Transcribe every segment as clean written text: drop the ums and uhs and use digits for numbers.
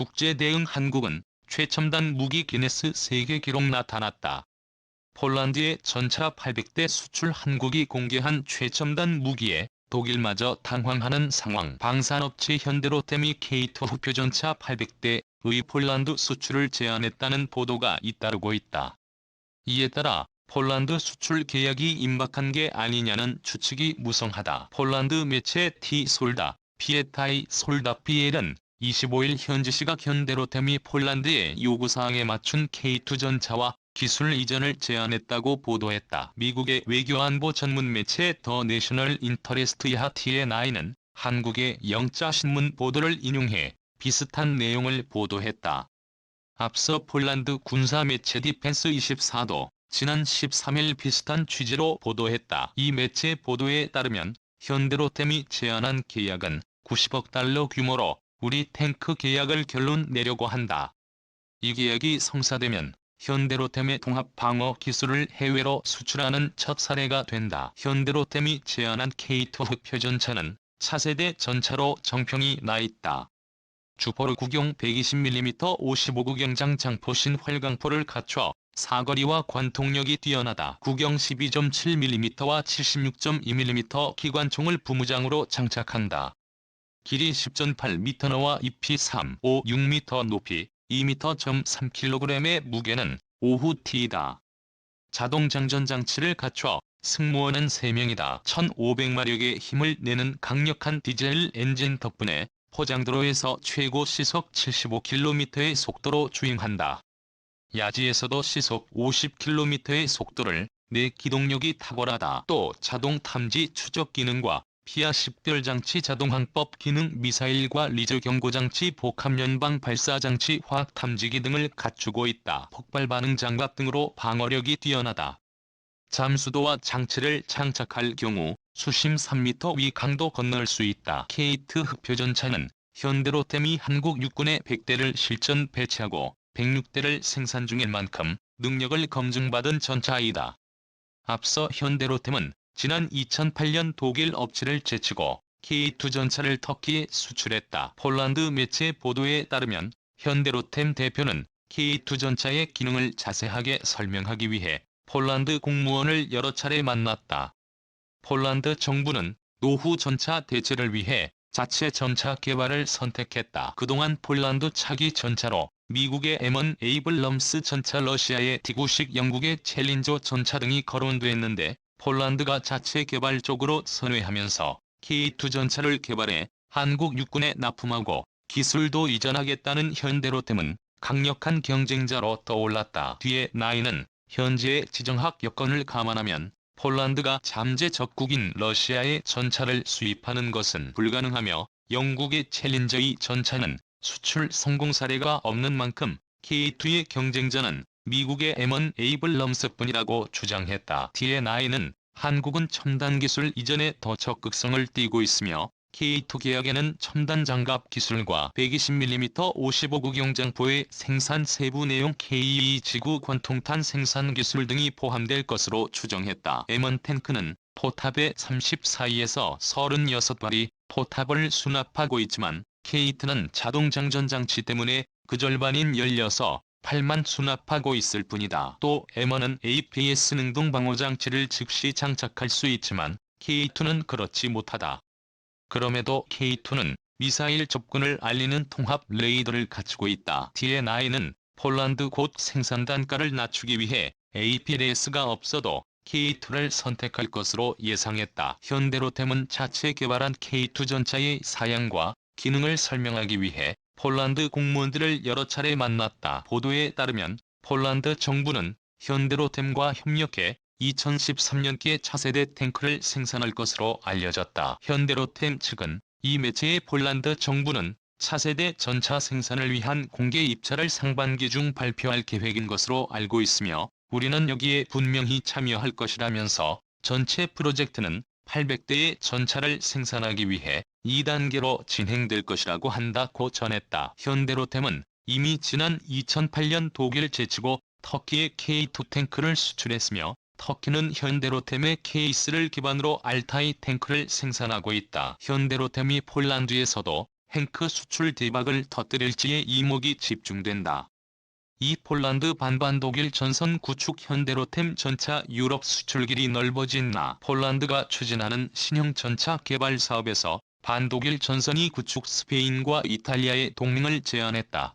국제 대응 한국은 최첨단 무기 기네스 세계 기록 나타났다. 폴란드에 전차 800대 수출 한국이 공개한 최첨단 무기에 독일마저 당황하는 상황. 방산업체 현대로템이 K2 후표전차 800대의 폴란드 수출을 제한했다는 보도가 잇따르고 있다. 이에 따라 폴란드 수출 계약이 임박한 게 아니냐는 추측이 무성하다. 폴란드 매체 T-솔다 피에타이 솔다피엘은 25일 현지 시각 현대로템이 폴란드의 요구사항에 맞춘 K2 전차와 기술 이전을 제안했다고 보도했다. 미국의 외교안보 전문 매체 더 내셔널 인터레스트야 TNI는 한국의 영자신문 보도를 인용해 비슷한 내용을 보도했다. 앞서 폴란드 군사 매체 디펜스24도 지난 13일 비슷한 취지로 보도했다. 이 매체 보도에 따르면 현대로템이 제안한 계약은 90억 달러 규모로 우리 탱크 계약을 결론 내려고 한다. 이 계약이 성사되면 현대로템의 통합 방어 기술을 해외로 수출하는 첫 사례가 된다. 현대로템이 제안한 K2 흡표전차는 차세대 전차로 정평이 나 있다. 주포를 구경 120mm 55구경장 장포신 활강포를 갖춰 사거리와 관통력이 뛰어나다. 구경 12.7mm와 76.2mm 기관총을 부무장으로 장착한다. 길이 10.8m 나와 잎이 3.56m 높이 2m.3kg의 무게는 5후T이다. 자동 장전 장치를 갖춰 승무원은 3명이다. 1500마력의 힘을 내는 강력한 디젤 엔진 덕분에 포장도로에서 최고 시속 75km의 속도로 주행한다. 야지에서도 시속 50km의 속도를 내 기동력이 탁월하다. 또 자동 탐지 추적 기능과 피하 식별장치 자동항법 기능 미사일과 리저 경고장치 복합 연방 발사장치 화학 탐지기 등을 갖추고 있다. 폭발 반응 장갑 등으로 방어력이 뛰어나다. 잠수도와 장치를 장착할 경우 수심 3m 위 강도 건널 수 있다. K2 흡표전차는 현대로템이 한국 육군에 100대를 실전 배치하고 106대를 생산 중인 만큼 능력을 검증받은 전차이다. 앞서 현대로템은 지난 2008년 독일 업체를 제치고 K2 전차를 터키에 수출했다. 폴란드 매체 보도에 따르면 현대로템 대표는 K2 전차의 기능을 자세하게 설명하기 위해 폴란드 공무원을 여러 차례 만났다. 폴란드 정부는 노후 전차 대체를 위해 자체 전차 개발을 선택했다. 그동안 폴란드 차기 전차로 미국의 M1 에이블럼스 전차, 러시아의 T-90, 영국의 챌린저 전차 등이 거론됐는데 폴란드가 자체 개발 쪽으로 선회하면서 K2 전차를 개발해 한국 육군에 납품하고 기술도 이전하겠다는 현대로템은 강력한 경쟁자로 떠올랐다. 뒤에 나이는 현재의 지정학 여건을 감안하면 폴란드가 잠재 적국인 러시아의 전차를 수입하는 것은 불가능하며 영국의 챌린저 2 전차는 수출 성공 사례가 없는 만큼 K2의 경쟁자는 미국의 M1 에이블럼스뿐이라고 주장했다. TNI는 한국은 첨단 기술 이전에 더 적극성을 띠고 있으며 K2 계약에는 첨단 장갑 기술과 120mm 55구경장포의 생산 세부 내용 K2 지구 관통탄 생산 기술 등이 포함될 것으로 추정했다. M1 탱크는 포탑의 34에서 36발이 포탑을 수납하고 있지만 K2는 자동 장전 장치 때문에 그 절반인 16발만 수납하고 있을 뿐이다. 또 M1은 APS 능동 방호 장치를 즉시 장착할 수 있지만 K2는 그렇지 못하다. 그럼에도 K2는 미사일 접근을 알리는 통합 레이더를 갖추고 있다. TNI는 폴란드 곧 생산 단가를 낮추기 위해 APS가 없어도 K2를 선택할 것으로 예상했다. 현대로템은 자체 개발한 K2 전차의 사양과 기능을 설명하기 위해 폴란드 공무원들을 여러 차례 만났다. 보도에 따르면 폴란드 정부는 현대로템과 협력해 2013년께 차세대 탱크를 생산할 것으로 알려졌다. 현대로템 측은 이 매체의 폴란드 정부는 차세대 전차 생산을 위한 공개 입찰을 상반기 중 발표할 계획인 것으로 알고 있으며 우리는 여기에 분명히 참여할 것이라면서 전체 프로젝트는 800대의 전차를 생산하기 위해 2단계로 진행될 것이라고 한다고 전했다. 현대로템은 이미 지난 2008년 독일 제치고 터키에 K2 탱크를 수출했으며 터키는 현대로템의 케이스를 기반으로 알타이 탱크를 생산하고 있다. 현대로템이 폴란드에서도 행크 수출 대박을 터뜨릴지에 이목이 집중된다. 이 폴란드 반반 독일 전선 구축 현대로템 전차 유럽 수출길이 넓어진 나 폴란드가 추진하는 신형 전차 개발 사업에서 반독일 전선이 구축 스페인과 이탈리아의 동맹을 제안했다.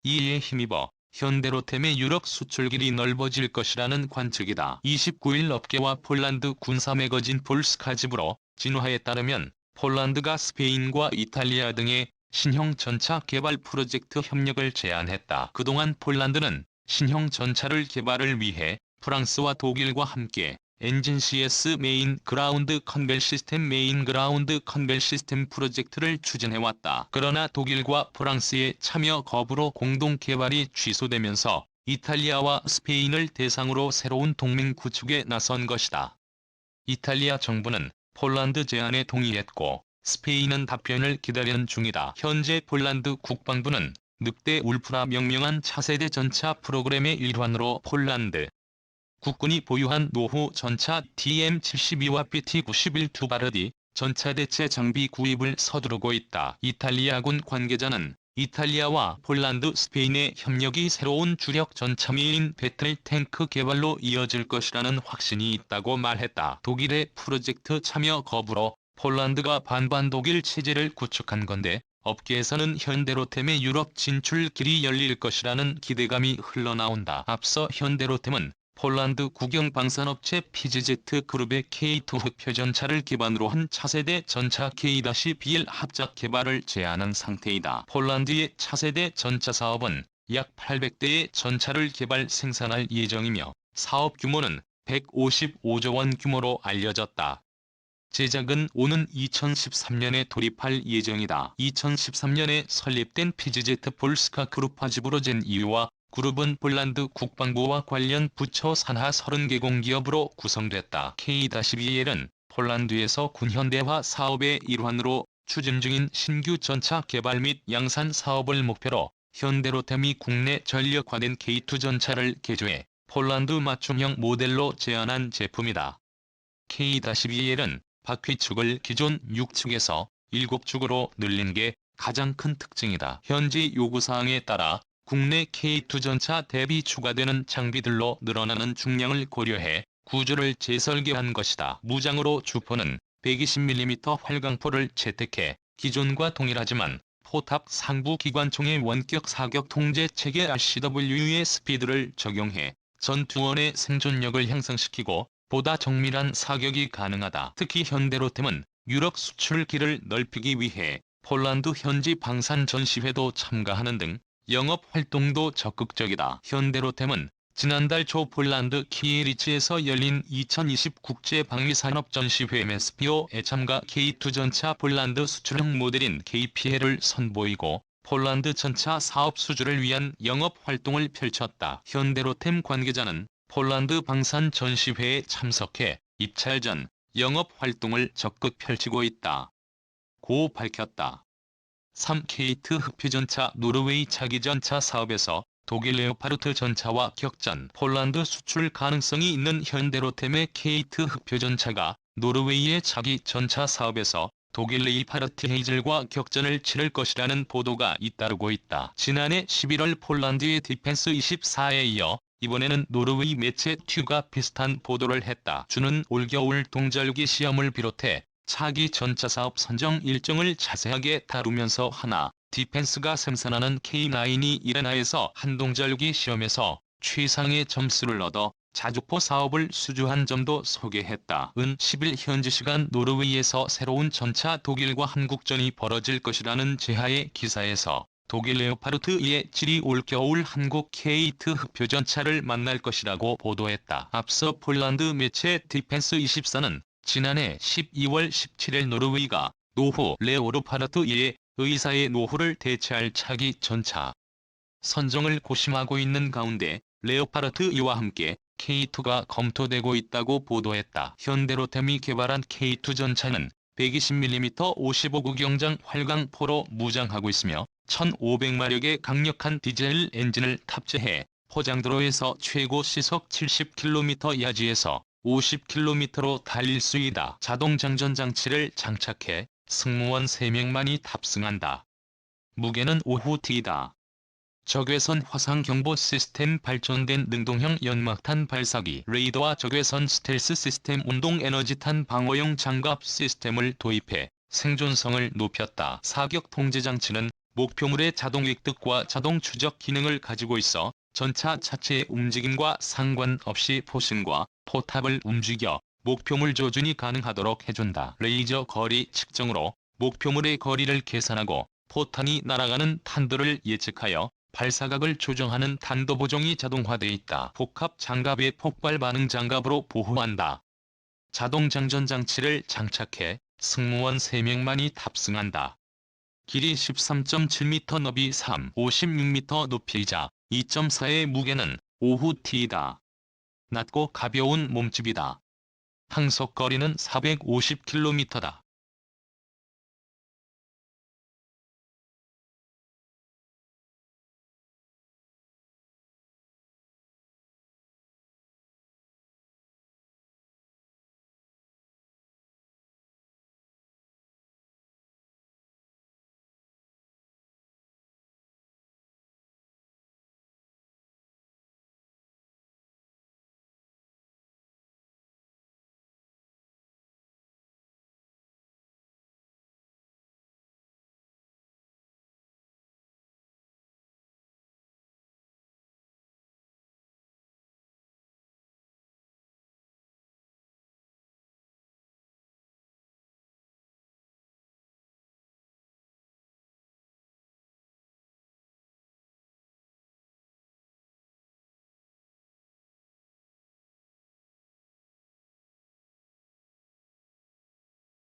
이에 힘입어 현대로템의 유럽 수출길이 넓어질 것이라는 관측이다. 29일 업계와 폴란드 군사 매거진 폴스카집으로 진화에 따르면 폴란드가 스페인과 이탈리아 등의 신형 전차 개발 프로젝트 협력을 제안했다. 그동안 폴란드는 신형 전차를 개발을 위해 프랑스와 독일과 함께 엔진 CS 메인 그라운드 컨벨 시스템 프로젝트를 추진해왔다. 그러나 독일과 프랑스의 참여 거부로 공동 개발이 취소되면서 이탈리아와 스페인을 대상으로 새로운 동맹 구축에 나선 것이다. 이탈리아 정부는 폴란드 제안에 동의했고 스페인은 답변을 기다리는 중이다. 현재 폴란드 국방부는 늑대 울프라 명명한 차세대 전차 프로그램의 일환으로 폴란드 국군이 보유한 노후 전차 DM-72와 BT-91 투바르디 전차 대체 장비 구입을 서두르고 있다. 이탈리아군 관계자는 이탈리아와 폴란드, 스페인의 협력이 새로운 주력 전차미인 배틀 탱크 개발로 이어질 것이라는 확신이 있다고 말했다. 독일의 프로젝트 참여 거부로 폴란드가 반반 독일 체제를 구축한 건데 업계에서는 현대로템의 유럽 진출 길이 열릴 것이라는 기대감이 흘러나온다. 앞서 현대로템은 폴란드 국영 방산업체 PGZ 그룹의 K2 흑표전차를 기반으로 한 차세대 전차 K-BL 합작 개발을 제안한 상태이다. 폴란드의 차세대 전차 사업은 약 800대의 전차를 개발 생산할 예정이며 사업 규모는 155조 원 규모로 알려졌다. 제작은 오는 2013년에 돌입할 예정이다. 2013년에 설립된 PGZ 폴스카 그룹 화집으로 이유와 그룹은 폴란드 국방부와 관련 부처 산하 30개 공기업으로 구성됐다. K-BL은 폴란드에서 군현대화 사업의 일환으로 추진 중인 신규 전차 개발 및 양산 사업을 목표로 현대로템이 국내 전력화된 K2 전차를 개조해 폴란드 맞춤형 모델로 제안한 제품이다. K-BL은 바퀴축을 기존 6축에서 7축으로 늘린 게 가장 큰 특징이다. 현지 요구사항에 따라 국내 K2 전차 대비 추가되는 장비들로 늘어나는 중량을 고려해 구조를 재설계한 것이다. 무장으로 주포는 120mm 활강포를 채택해 기존과 동일하지만 포탑 상부 기관총의 원격 사격 통제 체계 RCW의 스피드를 적용해 전투원의 생존력을 향상시키고 보다 정밀한 사격이 가능하다. 특히 현대로템은 유럽 수출길을 넓히기 위해 폴란드 현지 방산 전시회도 참가하는 등 영업 활동도 적극적이다. 현대로템은 지난달 초 폴란드 키예리츠에서 열린 2020 국제방위산업전시회 MESPO에 참가 K2 전차 폴란드 수출형 모델인 KPL을 선보이고 폴란드 전차 사업 수주를 위한 영업 활동을 펼쳤다. 현대로템 관계자는 폴란드 방산 전시회에 참석해 입찰 전 영업 활동을 적극 펼치고 있다. 고 밝혔다. 3K2 흑표전차 노르웨이 차기전차 사업에서 독일 레오파르트 전차와 격전 폴란드 수출 가능성이 있는 현대로템의 K2 흑표전차가 노르웨이의 차기 전차 사업에서 독일 레이파르트 헤이즐과 격전을 치를 것이라는 보도가 잇따르고 있다. 지난해 11월 폴란드의 디펜스 24에 이어 이번에는 노르웨이 매체 튜가 비슷한 보도를 했다. 주는 올겨울 동절기 시험을 비롯해 차기 전차 사업 선정 일정을 자세하게 다루면서 하나 디펜스가 생산하는 K9이 이레나에서 한동절기 시험에서 최상의 점수를 얻어 자주포 사업을 수주한 점도 소개했다. 은 10일 현지 시간 노르웨이에서 새로운 전차 독일과 한국전이 벌어질 것이라는 제하의 기사에서 독일 레오파르트 2의 질이 올겨울 한국 K2 흑표전차를 만날 것이라고 보도했다. 앞서 폴란드 매체 디펜스 24는 지난해 12월 17일 노르웨이가 노후 레오파르트 2의 의사의 노후를 대체할 차기 전차 선정을 고심하고 있는 가운데 레오파르트 2와 함께 K2가 검토되고 있다고 보도했다. 현대로템이 개발한 K2 전차는 120mm 55구 경장 활강포로 무장하고 있으며 1500마력의 강력한 디젤 엔진을 탑재해 포장도로에서 최고 시속 70km 야지에서 50km로 달릴 수 있다. 자동 장전 장치를 장착해 승무원 3명만이 탑승한다. 무게는 5후-T이다. 적외선 화상경보 시스템 발전된 능동형 연막탄 발사기 레이더와 적외선 스텔스 시스템 운동에너지탄 방어용 장갑 시스템을 도입해 생존성을 높였다. 사격 통제장치는 목표물의 자동 획득과 자동 추적 기능을 가지고 있어 전차 자체의 움직임과 상관없이 포신과 포탑을 움직여 목표물 조준이 가능하도록 해준다. 레이저 거리 측정으로 목표물의 거리를 계산하고 포탄이 날아가는 탄도를 예측하여 발사각을 조정하는 탄도 보정이 자동화돼 있다. 복합 장갑의 폭발 반응 장갑으로 보호한다. 자동 장전 장치를 장착해 승무원 3명만이 탑승한다. 길이 13.7m, 너비 56m 높이이자 2.4의 무게는 5후-T이다. 낮고 가벼운 몸집이다. 항속거리는 450km다.